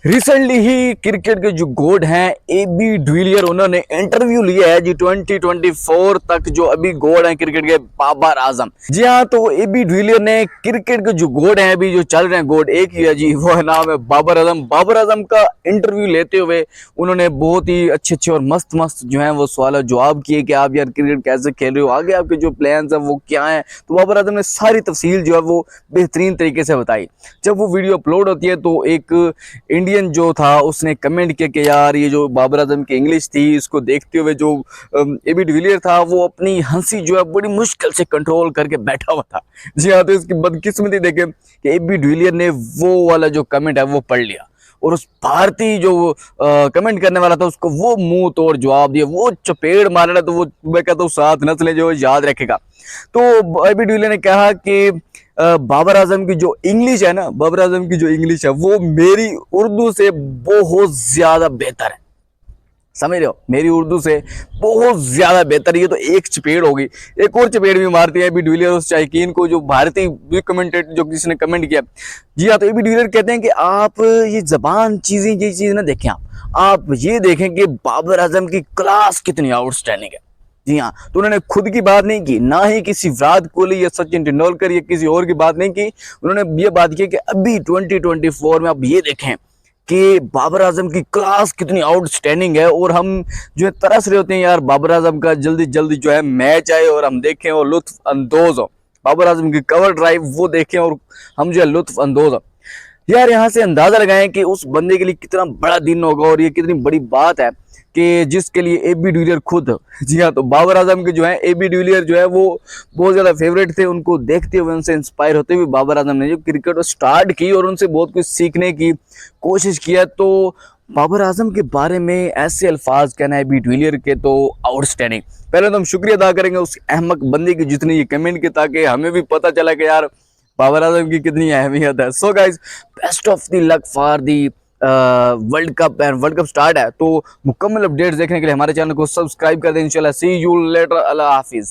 Recently ही cricket के जो गोड हैं AB डिविलियर, उन्होंने इंटरव्यू लिया है जी 2024 तक जो अभी गोड हैं क्रिकेट के बाबर आजम। जी हाँ, तो AB डिविलियर ने क्रिकेट के जो गोड हैं अभी जो चल रहे हैं, गोड एक ही है जी, वो है नाम है बाबर आजम। बाबर आजम का इंटरव्यू लेते हुए उन्होंने बहुत ही अच्छे और मस्त जो है वो सवाल जवाब किए कि आप यार क्रिकेट कैसे खेल रहे हो, आगे आपके जो प्लान्स हैं वो क्या हैं। तो बाबर आजम ने सारी तफसील जो है वो बेहतरीन तरीके से बताई। जब वो वीडियो अपलोड होती है तो एक इंडियन जो था उसने कमेंट किया कि यार ये जो बाबर आजम की इंग्लिश थी, इसको देखते हुए जो AB डिविलियर था वो अपनी हंसी जो है बड़ी मुश्किल से कंट्रोल करके बैठा हुआ था। जी हाँ, तो इसकी बदकिस्मती देखें कि AB डिविलियर ने वो वाला जो कमेंट है वो पढ़ लिया और उस भारतीय जो कमेंट करने वाला था उसको वो मुंह तोड़ जवाब दिया, वो चपेड़ मार रहा। तो वो मैं कहता हूँ सात नस्लें जो याद रखेगा। तो AB डिविलियर ने कहा कि बाबर आजम की जो इंग्लिश है ना, बाबर आजम की जो इंग्लिश है वो मेरी उर्दू से बहुत ज्यादा बेहतर है। समझ रहे हो, मेरी उर्दू से बहुत ज्यादा बेहतर। ये तो एक चपेड़ होगी, एक और चपेड़ भी मारती है AB डिविलियर उस शायकीन को जो भारतीय कमेंटेटर जो किसी ने कमेंट किया। जी हाँ, तो AB डिविलियर कहते हैं कि आप ये जबान चीजें ये चीज ना देखें, आप ये देखें कि बाबर आजम की क्लास कितनी आउटस्टैंडिंग है। जी हाँ, तो उन्होंने खुद की बात नहीं की, ना ही किसी विराट कोहली या सचिन तेंदुलकर या किसी और की बात नहीं की। उन्होंने ये बात की कि अभी 2024 में आप ये देखें कि बाबर आजम की क्लास कितनी आउटस्टैंडिंग है और हम जो है तरस रहे होते हैं यार बाबर आजम का जल्दी जल्दी जो है मैच आए और हम देखें और लुत्फ अंदोज हो। बाबर आजम की कवर ड्राइव वो देखें और हम जो है लुत्फ अंदोज हो। यार यहाँ से अंदाजा लगाएं कि उस बंदे के लिए कितना बड़ा दिन होगा और ये कितनी बड़ी बात है कि जिसके लिए AB डिविलियर खुद। जी हाँ, तो बाबर आजम के जो है AB डिविलियर जो है वो बहुत ज्यादा फेवरेट थे। उनको देखते हुए, उनसे इंस्पायर होते हुए बाबर आजम ने जो क्रिकेट स्टार्ट की और उनसे बहुत कुछ सीखने की कोशिश किया। तो बाबर आजम के बारे में ऐसे अल्फाज कहना है AB डिविलियर के तो आउटस्टैंडिंग। पहले तो हम शुक्रिया अदा करेंगे उस अहमक बंदे की जितने ये कमेंट किए, ताकि हमें भी पता चला कि यार बाबर आजम की कितनी अहमियत है। So guys, best of the luck for the world cup. And world cup start है तो मुकम्मल अपडेट्स देखने के लिए हमारे चैनल को सब्सक्राइब कर दें। इंशाल्लाह सी यू लेटर, अल्लाह हाफिज।